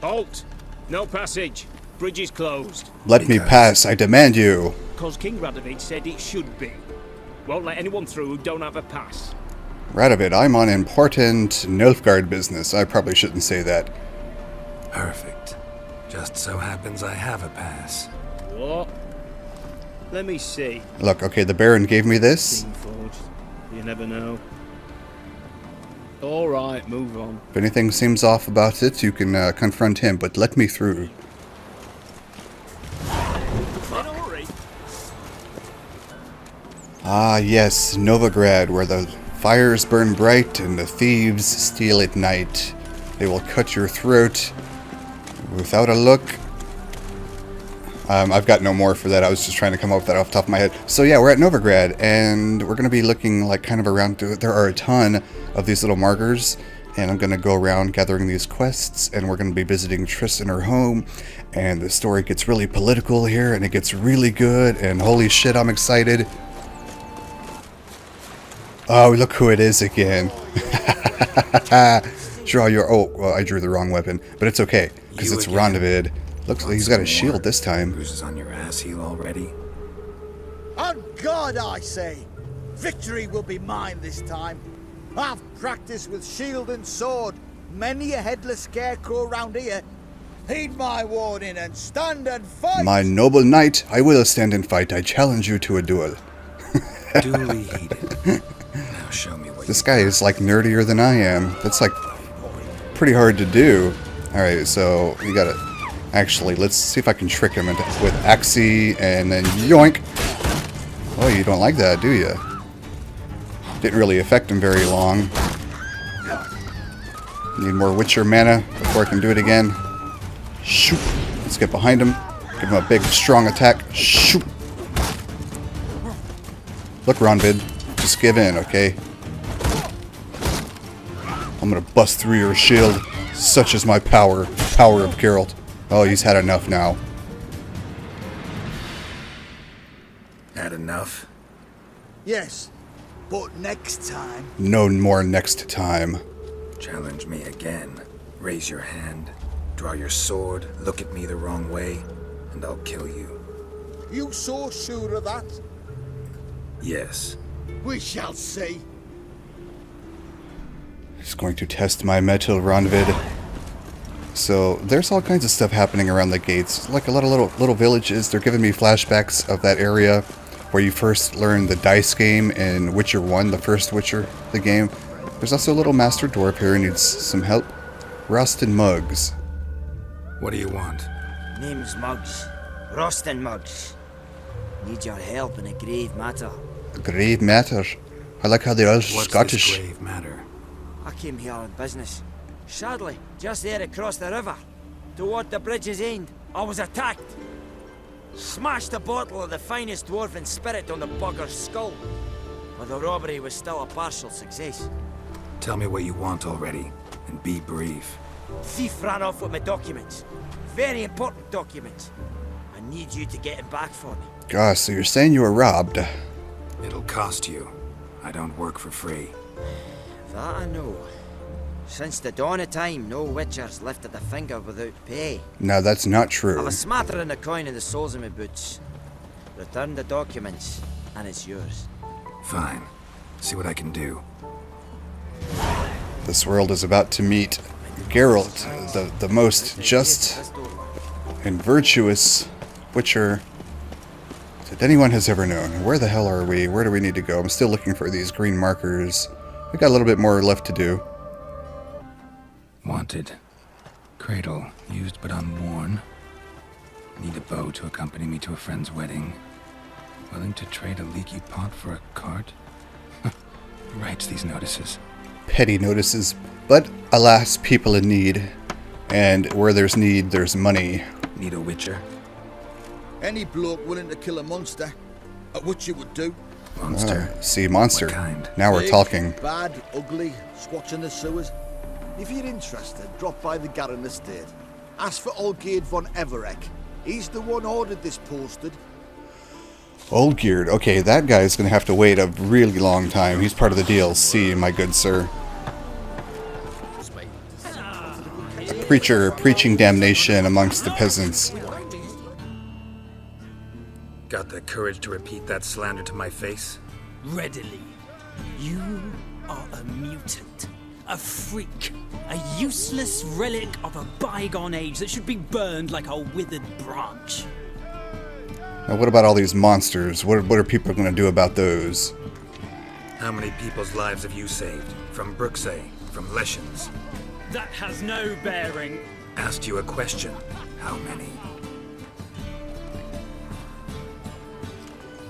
Halt! No passage. Bridge is closed. Let me pass, I demand you. Cause King Radovid said it should be. Won't let anyone through who don't have a pass. Radovid, I'm on important Novigrad business. I probably shouldn't say that. Perfect. Just so happens I have a pass. What? Let me see. Look, okay, the Baron gave me this. Forged. You never know. Alright, move on. If anything seems off about it, you can confront him, but let me through. Ah, yes, Novigrad, where the fires burn bright and the thieves steal at night. They will cut your throat without a look. I've got no more for that. I was just trying to come up with that off the top of my head. So yeah, we're at Novigrad, and we're going to be looking like kind of around. There are a ton of these little markers, and I'm going to go around gathering these quests, and we're going to be visiting TRISS in her home, and the story gets really political here, and it gets really good, and holy shit, I'm excited. Oh, look who it is again. Draw your... Oh, well, I drew the wrong weapon, but it's okay, because it's Radovid. Looks like he's got a shield this time. Bruises on your ass heel already? On God, I say! Victory will be mine this time. I've practiced with shield and sword. Many a headless scarecrow round here. Heed my warning and stand and fight! My noble knight, I will stand and fight. I challenge you to a duel. Duly heeded. Now show me what This guy is like nerdier than I am. That's like pretty hard to do. Alright, so you gotta... Actually, let's see if I can trick him with Axie and then yoink. Oh, you don't like that, do you? Didn't really affect him very long. Need more Witcher mana before I can do it again. Shoot. Let's get behind him. Give him a big, strong attack. Shoot. Look, Radovid. Just give in, okay? I'm gonna bust through your shield. Such is my power. Power of Geralt. Oh, he's had enough now. Had enough? Yes, but next time... No more next time. Challenge me again. Raise your hand. Draw your sword. Look at me the wrong way. And I'll kill you. You so sure of that? Yes. We shall see. He's going to test my metal, Radovid. So there's all kinds of stuff happening around the gates, like a lot of little villages. They're giving me flashbacks of that area where you first learned the dice game in Witcher 1, the first Witcher, the game. There's also a little master dwarf here who needs some help. Rustin Muggs. What do you want? Name's Muggs. Rustin Muggs. Need your help in a grave matter. A grave matter. I like how they're all What's Scottish. This grave matter? I came here on business. Sadly, just there across the river, toward the bridge's end, I was attacked. Smashed a bottle of the finest dwarven spirit on the bugger's skull. But the robbery was still a partial success. Tell me what you want already, and be brief. Thief ran off with my documents. Very important documents. I need you to get him back for me. Gosh, so you're saying you were robbed. It'll cost you. I don't work for free. That I know. Since the dawn of time, no Witchers lifted a finger without pay. No, that's not I've true. a smattering of coin in the soles of my boots. Return the documents, and it's yours. Fine. See what I can do. This world is about to meet Geralt, the most just and virtuous Witcher that anyone has ever known. Where the hell are we? Where do we need to go? I'm still looking for these green markers. We got a little bit more left to do. Wanted. Cradle, used but unworn. Need a bow to accompany me to a friend's wedding. Willing to trade a leaky pot for a cart? Who writes these notices? Petty notices, but alas, people in need. And where there's need, there's money. Need a witcher? Any bloke willing to kill a monster, what you would do. Monster? See, monster. What kind? Now we're Big, talking. Bad, ugly, squatch in the sewers. If you're interested, drop by the Garen estate. Ask for Olgierd von Everek. He's the one ordered this posted. Olgierd. Okay, that guy's gonna have to wait a really long time. He's part of the DLC, my good sir. preacher preaching damnation amongst the peasants. Got the courage to repeat that slander to my face? Readily. You are a mutant. A freak. A useless relic of a bygone age that should be burned like a withered branch. Now, what about all these monsters? What are people going to do about those? How many people's lives have you saved? From Brooksay? From Leshens? That has no bearing. Asked you a question. How many?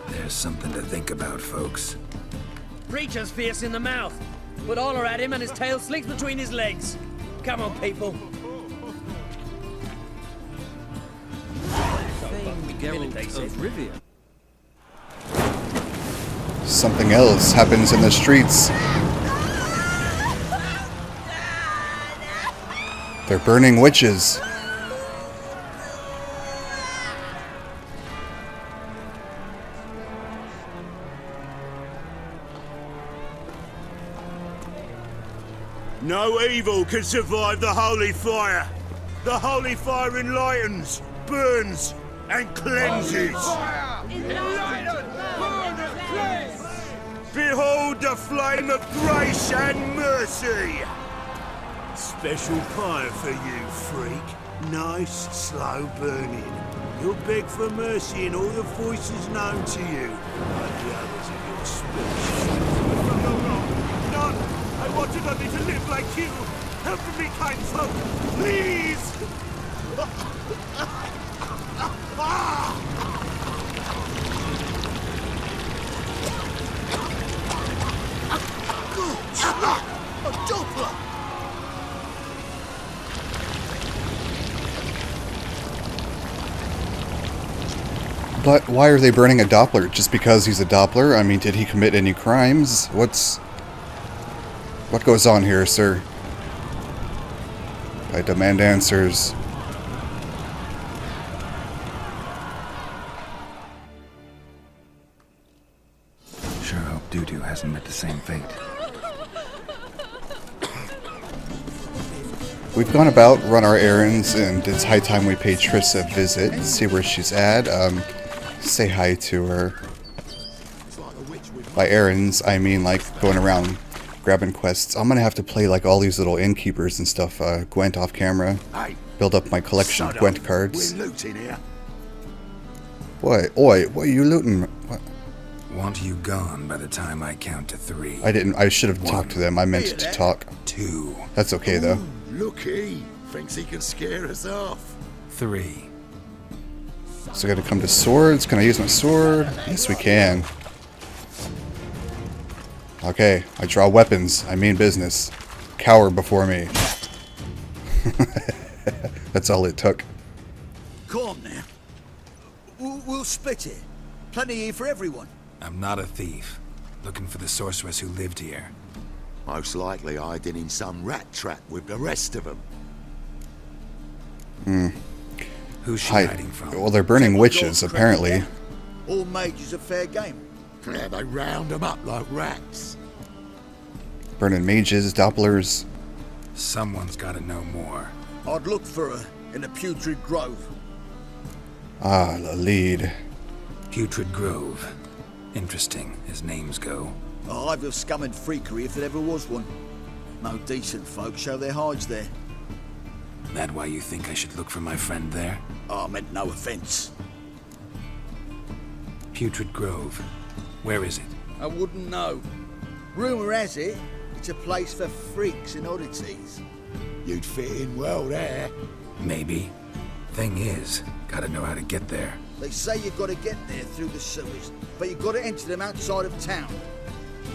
There's something to think about, folks. Preacher's fierce in the mouth, but holler at him and his tail slicks between his legs. Come on, people. Something else happens in the streets. They're burning witches. No evil can survive the holy fire. The holy fire enlightens, burns, and cleanses. Behold the flame of grace and mercy. Special fire for you, freak. Nice, slow burning. You'll beg for mercy in all the voices known to you, like the others of your species. None! I wanted only to live like you! Help me, kind folk! Please! A Doppler! But why are they burning a Doppler? Just because he's a Doppler? I mean, did he commit any crimes? What goes on here, sir? I demand answers. Sure hope Doo-Doo hasn't met the same fate. We've gone about, run our errands, and it's high time we pay Triss a visit, see where she's at, say hi to her. By errands, I mean like going around grabbing quests. I'm gonna have to play like all these little innkeepers and stuff, Gwent off camera. Build up my collection of Gwent cards. We're looting here. What? Oi, what are you looting? What? Want you gone by the time I count to 3. I should have talked to them. I meant to talk. 2. That's okay though. Looky, thinks he can scare us off. 3. So I gotta come to swords. Can I use my sword? Yes, we can. Okay, I draw weapons. I mean business. Cower before me. That's all it took. Come on now. We'll split it. Plenty here for everyone. I'm not a thief. Looking for the sorceress who lived here. Most likely hiding in some rat trap with the rest of them. Who's she hiding from? Well, they're burning witches, apparently. All mages are fair game. Yeah, they round them up like rats. Burning mages, Dopplers. Someone's gotta know more. I'd look for her in the Putrid Grove. Ah, the lead. Putrid Grove. Interesting, as names go. A hive of scum and freakery if there ever was one. No decent folk show their hides there. That why you think I should look for my friend there? I meant no offence. Putrid Grove. Where is it? I wouldn't know. Rumour has it, it's a place for freaks and oddities. You'd fit in well there. Maybe. Thing is, gotta know how to get there. They say you've got to get there through the sewers, but you've got to enter them outside of town.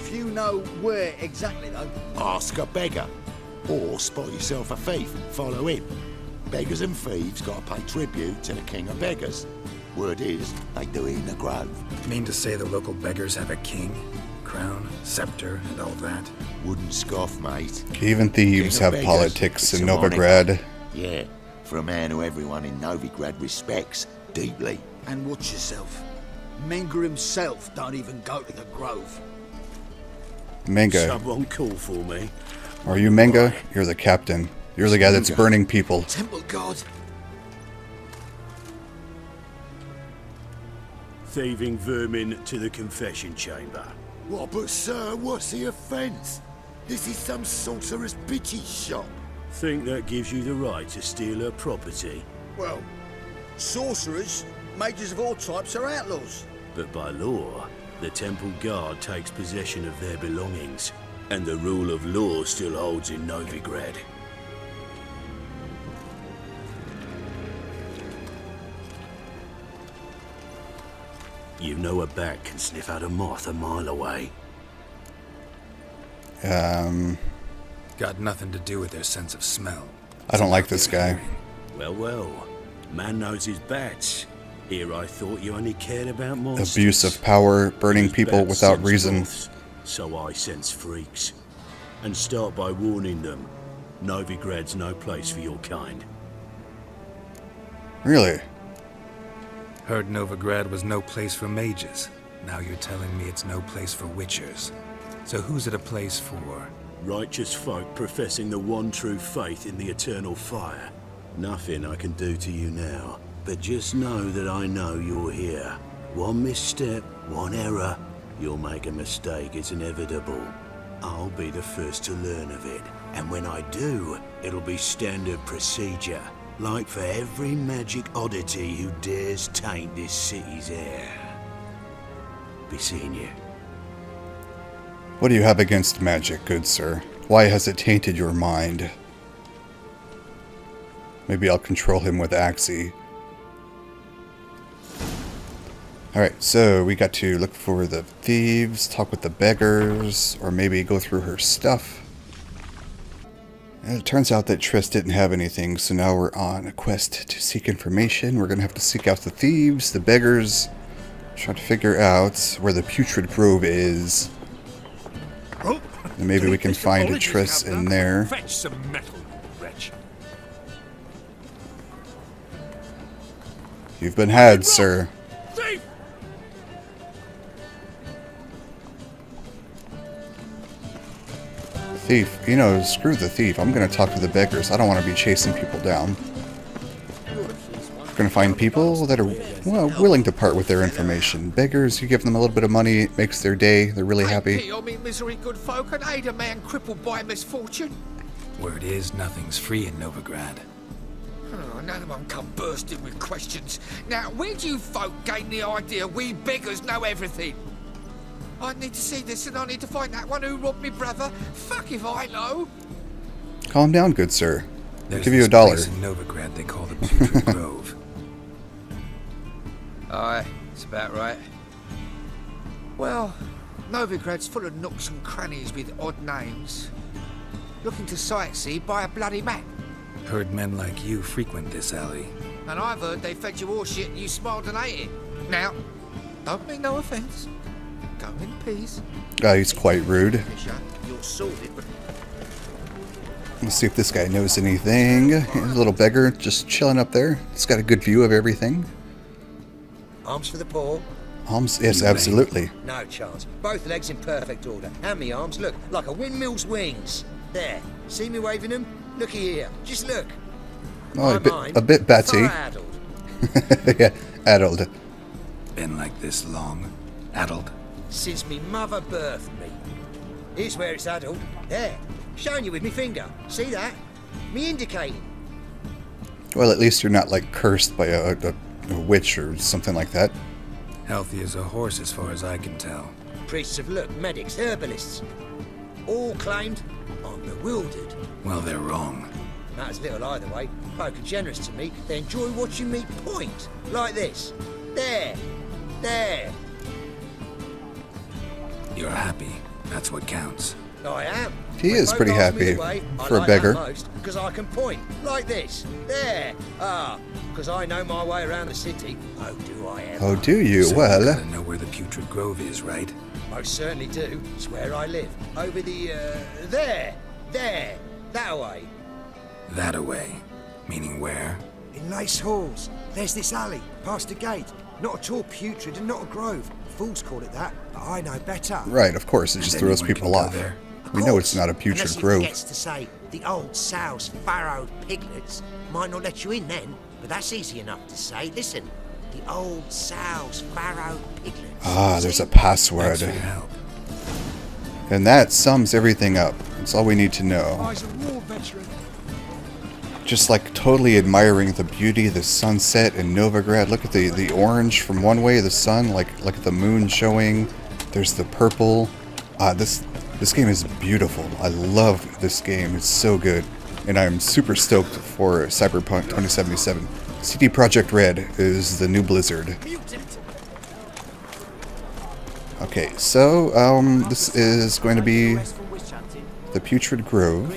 Few know where exactly, though. Ask a beggar. Or spot yourself a thief, follow him. Beggars and thieves gotta pay tribute to the king of beggars. Word is, they do it in the grove. Mean to say the local beggars have a king, crown, scepter, and all that? Wouldn't scoff, mate. Even thieves King of have beggars, politics it's in a Novigrad. Yeah, for a man who everyone in Novigrad respects deeply. And watch yourself. Menga himself don't even go to the grove. Menga. Someone call for me. Are you Menga? You're the captain. You're the guy that's burning people. Temple God. Thieving vermin to the confession chamber. What, but sir, what's the offence? This is some sorcerer's bitch's shop. Think that gives you the right to steal her property? Well, sorcerers, mages of all types are outlaws. But by law, the temple guard takes possession of their belongings, and the rule of law still holds in Novigrad. You know a bat can sniff out a moth a mile away. Got nothing to do with their sense of smell. I don't like this guy. Well, well. Man knows his bats. Here I thought you only cared about monsters. Abuse of power, burning These people bats without sense reason. moths, so I sense freaks. And start by warning them. Novigrad's no place for your kind. Really? Heard Novigrad was no place for mages. Now you're telling me it's no place for witchers. So who's it a place for? Righteous folk professing the one true faith in the eternal fire. Nothing I can do to you now, but just know that I know you're here. One misstep, one error, you'll make a mistake, it's inevitable. I'll be the first to learn of it, and when I do, it'll be standard procedure. Like for every magic oddity who dares taint this city's air. Be seeing you. What do you have against magic, good sir? Why has it tainted your mind? Maybe I'll control him with Axie. Alright, so we got to look for the thieves, talk with the beggars, or maybe go through her stuff. And it turns out that TRISS didn't have anything, so now we're on a quest to seek information. We're going to have to seek out the thieves, the beggars, try to figure out where the Putrid Grove is. And maybe we can find a TRISS in there. Fetch some metal, wretch. You've been had, sir. Thief! Thief. You know, screw the thief. I'm going to talk to the beggars. I don't want to be chasing people down. We're going to find people that are, well, willing to part with their information. Beggars, you give them a little bit of money, it makes their day. They're really happy. Pity on me misery, good folk, and aid a man crippled by misfortune. Word is, nothing's free in Novigrad. Oh, none of them come bursting with questions. Now, where do you folk gain the idea we beggars know everything? I need to see this, and I need to find that one who robbed me brother. Fuck if I know. Calm down, good sir. I'll give you this $1. place in Novigrad they call the Putrid Grove. Aye, it's about right. Well, Novigrad's full of nooks and crannies with odd names. Looking to sightsee, buy a bloody map. Heard men like you frequent this alley. And I've heard they fed you all shit and you smiled and ate it. Now, don't mean no offence. Go in peace. He's quite rude. You're sorted, but Let's see if this guy knows anything. Here's a little beggar just chilling up there. He's got a good view of everything. Arms for the poor? Arms? Yes, absolutely. No chance. Both legs in perfect order. And me arms, look, like a windmill's wings. There. See me waving them? Looky here. Just look. Oh, a bit batty. Yeah, addled. Been like this long? Addled? Since me mother birthed me. Here's where it's addled. There. Showing you with me finger. See that? Me indicating. Well, at least you're not, like, cursed by a witch or something like that. Healthy as a horse as far as I can tell. Priests of look, medics, herbalists. All claimed I'm bewildered. Well, they're wrong. Matters little either way. Folk are generous to me. They enjoy watching me point. Like this. There. There. You're happy. That's what counts. I am. He is pretty happy for a beggar. Because I can point. Like this. There. Ah. Because I know my way around the city. Oh, do I ever. Oh, do you? So Well. You gotta know where the Putrid Grove is, right? Most certainly do. It's where I live. Over the, there. There. That way. That away. Meaning where? In Lace Halls. There's this alley, past the gate. Not at all putrid and not a grove. Fools call it that, but I know better. Right, of course. It just throws people off. We know it's not a putrid grove. Unless he forgets to say The old sow's farrowed piglets might not let you in then, but that's easy enough to say. Listen, the old sow's farrowed piglets. Ah, there's a password. And that sums everything up. That's all we need to know. Just like totally admiring the beauty of the sunset in Novigrad. Look at the orange from one way of the sun, like at the moon showing. There's the purple. This game is beautiful. I love this game. It's so good. And I'm super stoked for Cyberpunk 2077. CD Projekt Red is the new Blizzard. Okay, so this is going to be the Putrid Grove.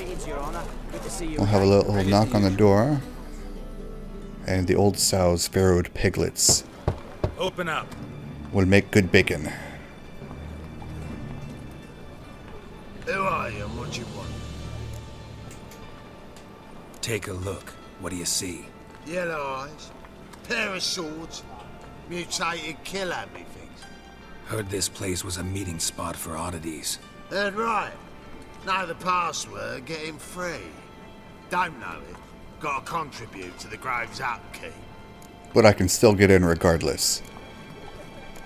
We'll have a little knock on the door. And the old sow's farrowed piglets. Open up. Will make good bacon. Who are you and what do you want? Take a look. What do you see? Yellow eyes, pair of swords, mutated killer, methinks. Heard this place was a meeting spot for oddities. Heard right. Know the password, get him free. Don't know it, gotta contribute to the Grove's upkeep. But I can still get in regardless.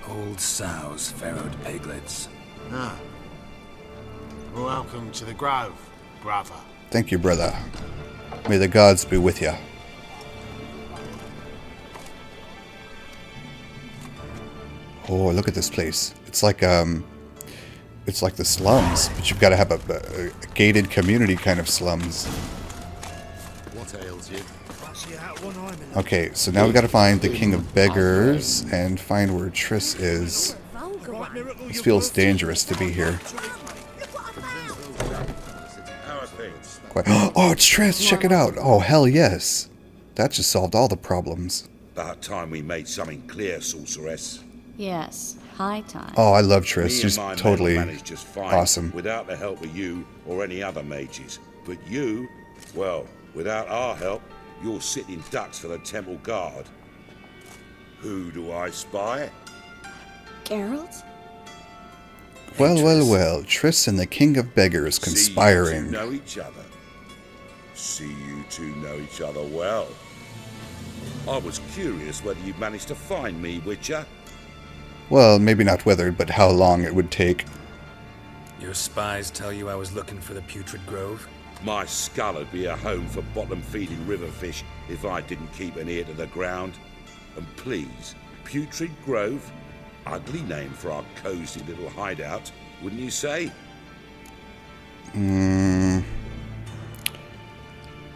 Old sows, farrowed piglets. Ah. Welcome to the Grove, brother. Thank you, brother. May the gods be with you. Oh, look at this place. It's like the slums, but you've got to have a gated community kind of slums. What ails you? Okay, so now we got to find the King of Beggars and find where TRISS is. This feels dangerous to be here. Quite. Oh, it's TRISS! Check it out! Oh, hell yes! That just solved all the problems. About time we made something clear, sorceress. Yes, high time. Oh, I love TRISS. Me She's and my totally men managed just fine, awesome. without the help of you or any other mages. But you, well, without our help, you're sitting ducks for the temple guard. Who do I spy? Geralt? Well. TRISS and the King of Beggars conspiring. See you two know each other. See you two know each other well. I was curious whether you'd managed to find me, Witcher. Well, maybe not whether, but how long it would take. Your spies tell you I was looking for the Putrid Grove? My skull would be a home for bottom-feeding river fish if I didn't keep an ear to the ground. And please, Putrid Grove? Ugly name for our cozy little hideout, wouldn't you say?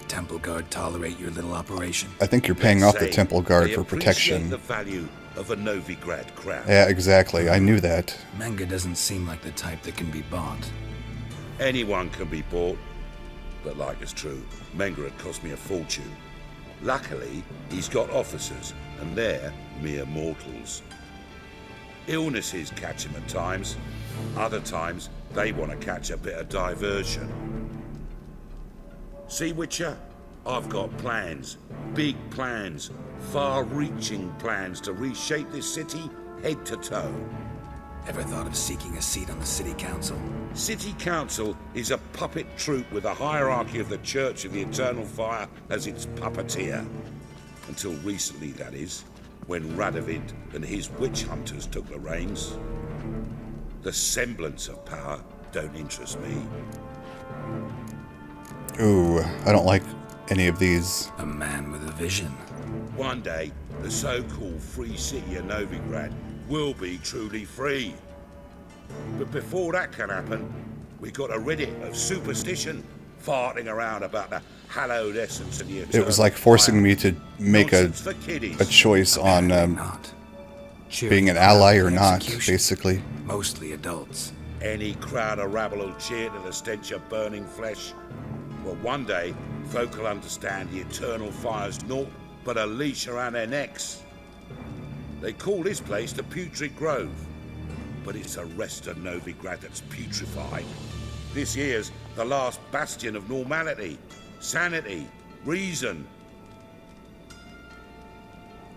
Temple Guard tolerate your little operation? I think you're paying off the Say, Temple Guard they for protection. appreciate the value of a Novigrad crown. Yeah, exactly. I knew that. Menga doesn't seem like the type that can be bought. Anyone can be bought, but like it's true, Menga had cost me a fortune. Luckily, he's got officers, and they're mere mortals. Illnesses catch him at times. Other times, they want to catch a bit of diversion. See, Witcher? I've got plans. Big plans. Far-reaching plans to reshape this city head to toe. Ever thought of seeking a seat on the city council? City Council is a puppet troupe with a hierarchy of the Church of the Eternal Fire as its puppeteer. Until recently, that is, when Radovid and his witch hunters took the reins. The semblance of power don't interest me. Ooh, I don't like any of these. A man with a vision. One day, the so-called free city of Novigrad will be truly free. But before that can happen, we got to rid it of superstition, farting around about the hallowed essence of the eternal It was like forcing me to make a choice on being an ally or not, basically. Mostly adults. Any crowd of rabble will cheer to the stench of burning flesh. Well, one day, folk will understand the eternal fire's naught but a leash around their necks. They call this place the Putrid Grove, but it's a rest of Novigrad that's putrefied. This here's the last bastion of normality, sanity, reason.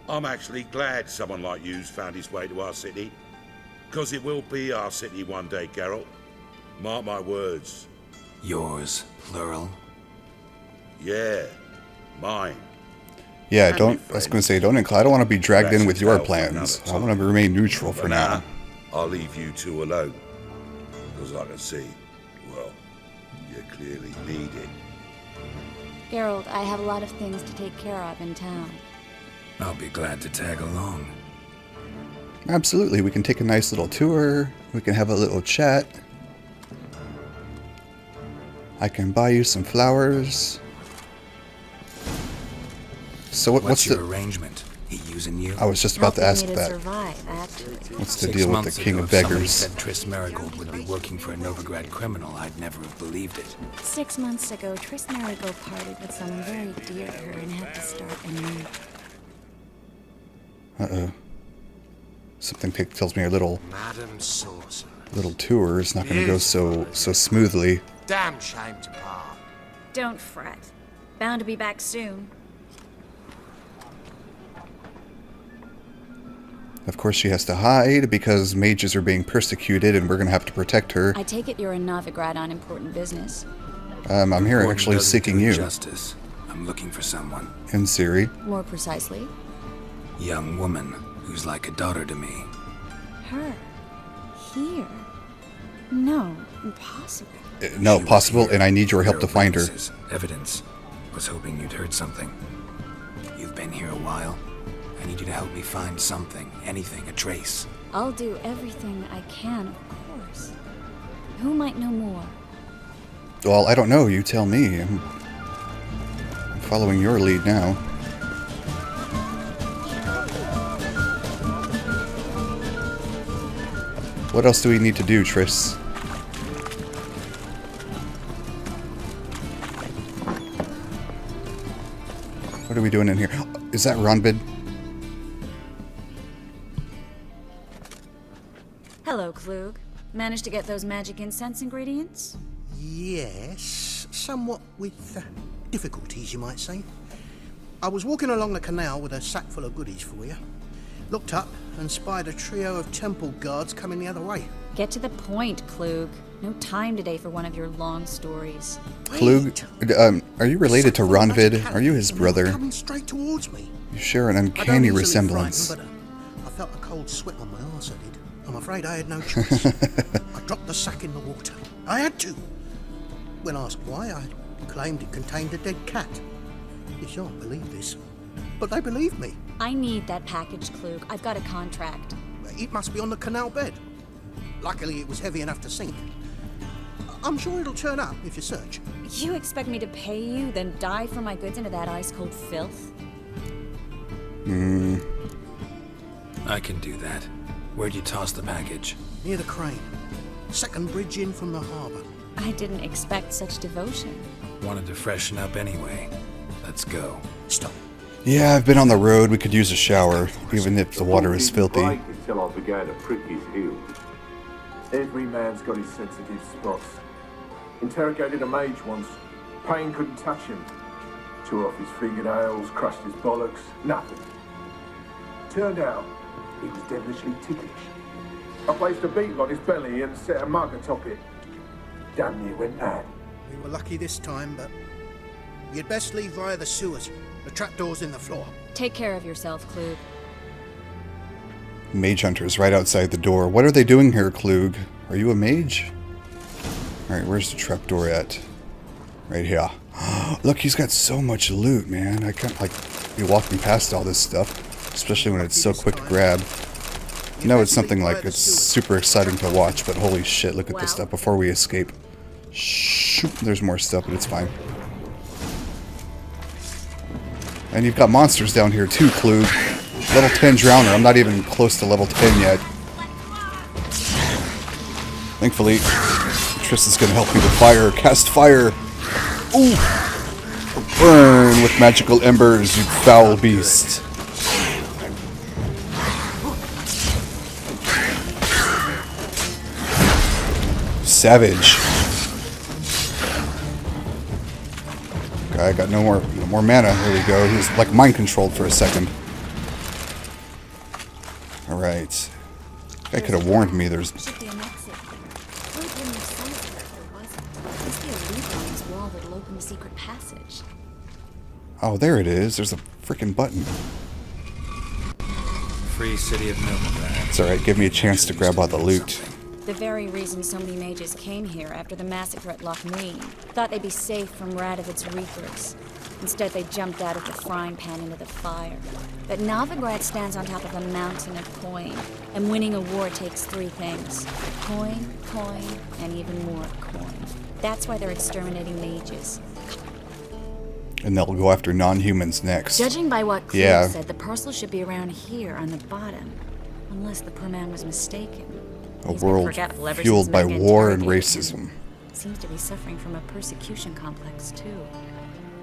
I'm actually glad someone like you's found his way to our city, because it will be our city one day, Geralt. Mark my words. Yours, plural. Yeah, mine. Yeah, don't. I was going to say, don't. I don't want to be dragged in with your plans. I want to remain neutral for now. I'll leave you two alone, because I can see, well, you clearly need it. Geralt, I have a lot of things to take care of in town. I'll be glad to tag along. Absolutely, we can take a nice little tour. We can have a little chat. I can buy you some flowers. So what's your the arrangement? He using you? I was just about to ask Helping me that. survive, actually. What's the 6 deal with the months King ago, of if somebody Beggars? said TRISS Merigold would be working for a Novigrad criminal, I'd never have believed it. 6 months ago, TRISS Merigold parted with someone very dear to her and had to start anew. Uh-oh. Something tells me a little Madam Sorcerer. little tour is not going to go so smoothly. Damn shame to part. Don't fret. Bound to be back soon. Of course, she has to hide because mages are being persecuted, and we're going to have to protect her. I take it you're in Novigrad on important business. I'm here actually seeking you. Justice. I'm looking for someone. In Siri. More precisely? Young woman who's like a daughter to me. Her. Here. No, impossible. No, possible, and I need your help to find her. Evidence. Was hoping you'd heard something. You've been here a while. I need you to help me find something, anything, a trace. I'll do everything I can, of course. Who might know more? Well, I don't know. You tell me. I'm following your lead now. What else do we need to do, Triss? What are we doing in here? Is that Ronvid? Hello, Klug. Managed to get those magic incense ingredients? Yes, somewhat with difficulties, you might say. I was walking along the canal with a sack full of goodies for you. Looked up and spied a trio of temple guards coming the other way. Get to the point, Klug. No time today for one of your long stories. Klug, are you related to Ronvid? Are you his brother? Coming straight towards me. You share an I uncanny don't easily resemblance. frighten, but I felt a cold sweat on my arse, I did. I'm afraid I had no choice. I dropped the sack in the water. I had to. When asked why, I claimed it contained a dead cat. You shan't believe this, but they believed me. I need that package, Klug. I've got a contract. It must be on the canal bed. Luckily, it was heavy enough to sink. I'm sure it'll turn up if you search. You expect me to pay you, then dive for my goods into that ice-cold filth? I can do that. Where'd you toss the package? Near the crane. Second bridge in from the harbour. I didn't expect such devotion. Wanted to freshen up anyway. Let's go. Stop. Yeah, I've been on the road. We could use a shower, even if the water is filthy. Until I began to prick his heels. Every man's got his sensitive spots. Interrogated a mage once. Pain couldn't touch him. Tore off his fingernails, crushed his bollocks, nothing. Turned out, he was devilishly ticklish. I placed a beetle on his belly and set a mug atop it. Damn near went mad. We were lucky this time, but you'd best leave via the sewers. The trapdoor's in the floor. Take care of yourself, Klug. Mage hunters right outside the door. What are they doing here, Klug? Are you a mage? Alright, where's the trapdoor at? Right here. Look, he's got so much loot, man. I can't, like, be walking past all this stuff. Especially when it's so quick to grab. No, it's something like it's super exciting to watch, but holy shit, look at this stuff before we escape. Shoot, there's more stuff, but it's fine. And you've got monsters down here too, Klug. Level 10 Drowner. I'm not even close to level 10 yet. Thankfully, Triss is going to help me with fire. Cast fire. Ooh! Burn with magical embers, you foul beast. Savage. Okay, I got no more mana. There we go. He was like mind controlled for a second. Alright. Guy could have warned me there's... Should be an exit. Klug wouldn't have sent it if there wasn't. Must be a lever on this wall that'll open the secret passage. Oh, there it is. There's a freaking button. Free city of Novigrad. It's alright, give me a chance to grab all the loot. The very reason so many mages came here after the massacre at Loch Mead. Thought they'd be safe from Radovic's reapers. Instead, they jumped out of the frying pan into the fire. But Novigrad stands on top of a mountain of coin, and winning a war takes three things. Coin, coin, and even more coin. That's why they're exterminating mages. And they'll go after non-humans next. Judging by what Cleve Yeah. said, the parcel should be around here on the bottom. Unless the poor man was mistaken. A He's been world forgetful ever fueled since by Meg war and interrogated racism. him. Seems to be suffering from a persecution complex, too.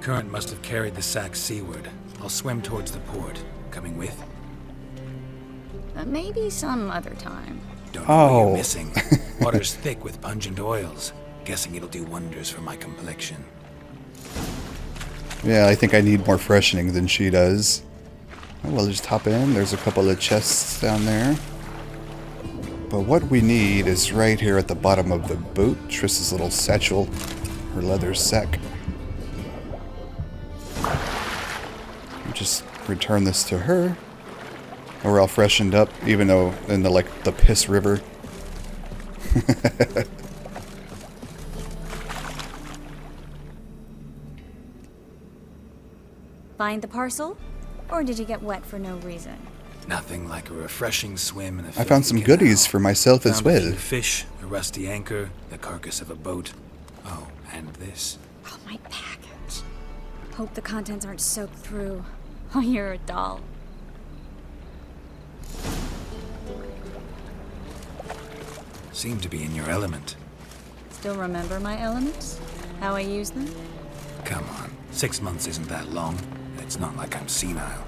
Current must have carried the sack seaward. I'll swim towards the port. Coming with? Maybe some other time. Don't know what you're missing. Water's thick with pungent oils. Guessing it'll do wonders for my complexion. Yeah, I think I need more freshening than she does. Oh, well, just hop in. There's a couple of chests down there. But what we need is right here at the bottom of the boat. Triss's little satchel, her leather sack. Just return this to her. And we're all freshened up, even though in the piss river. Find the parcel? Or did you get wet for no reason? Nothing like a refreshing swim in a I found some goodies for myself as Found a well. king fish, a rusty anchor, the carcass of a boat. Oh, and this. Oh, my package. Hope the contents aren't soaked through. Oh, you're a doll. Seem to be in your element. Still remember my elements? How I use them? Come on, 6 months isn't that long. It's not like I'm senile.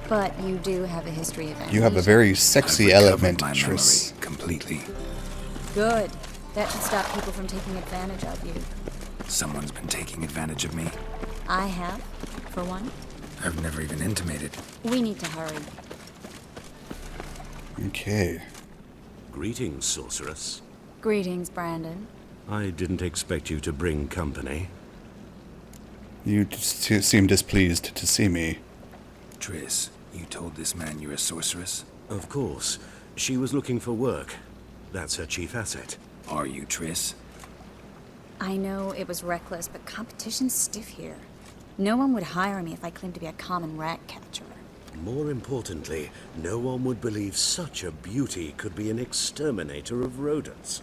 But you do have a history of You have a very sexy I've recovered element, my Triss. memory completely. Good. That should stop people from taking advantage of you. Someone's been taking advantage of me. I have, for one. I've never even intimated. We need to hurry. Okay. Greetings, sorceress. Greetings, Brandon. I didn't expect you to bring company. You just seem displeased to see me. Triss, you told this man you're a sorceress? Of course. She was looking for work. That's her chief asset. Are you, Triss? I know it was reckless, but competition's stiff here. No one would hire me if I claimed to be a common rat catcher. More importantly, no one would believe such a beauty could be an exterminator of rodents.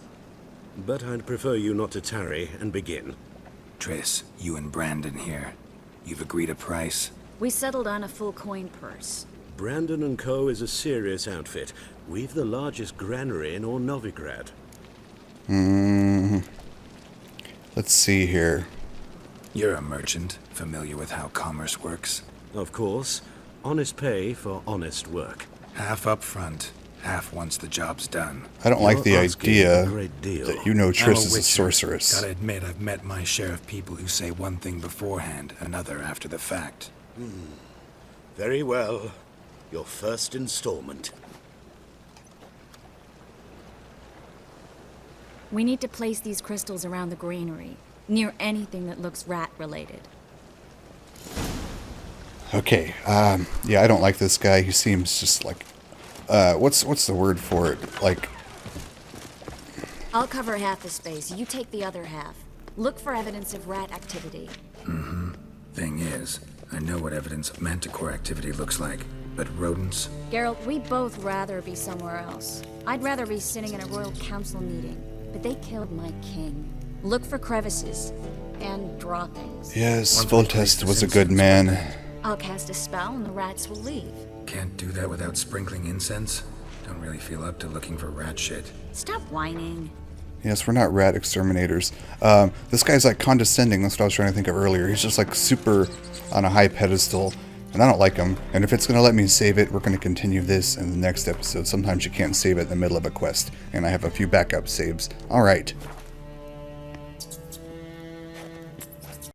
But I'd prefer you not to tarry and begin. Triss, you and Brandon here. You've agreed a price? We settled on a full coin purse. Brandon & Co. is a serious outfit. We've the largest granary in all Novigrad. Let's see here. You're a merchant, familiar with how commerce works? Of course. Honest pay for honest work. Half up front, half once the job's done. I don't like the You're asking idea a great deal. that you know I'm Triss is a witcher. sorceress. Gotta admit, I've met my share of people who say one thing beforehand, another after the fact. Very well. Your first installment. We need to place these crystals around the granary, near anything that looks rat-related. Okay, yeah, I don't like this guy. He seems just like, what's the word for it? Like, I'll cover half the space, you take the other half. Look for evidence of rat activity. Thing is, I know what evidence of manticore activity looks like, but rodents? Geralt, we'd both rather be somewhere else. I'd rather be sitting in a royal council meeting, but they killed my king. Look for crevices and droppings. yes, Voltest was a good man. I'll cast a spell and the rats will leave. Can't do that without sprinkling incense? Don't really feel up to looking for rat shit. Stop whining. Yes, we're not rat exterminators. This guy's like condescending. That's what I was trying to think of earlier. He's just like super on a high pedestal, and I don't like him. And if it's going to let me save it, we're going to continue this in the next episode. Sometimes you can't save it in the middle of a quest, and I have a few backup saves. All right.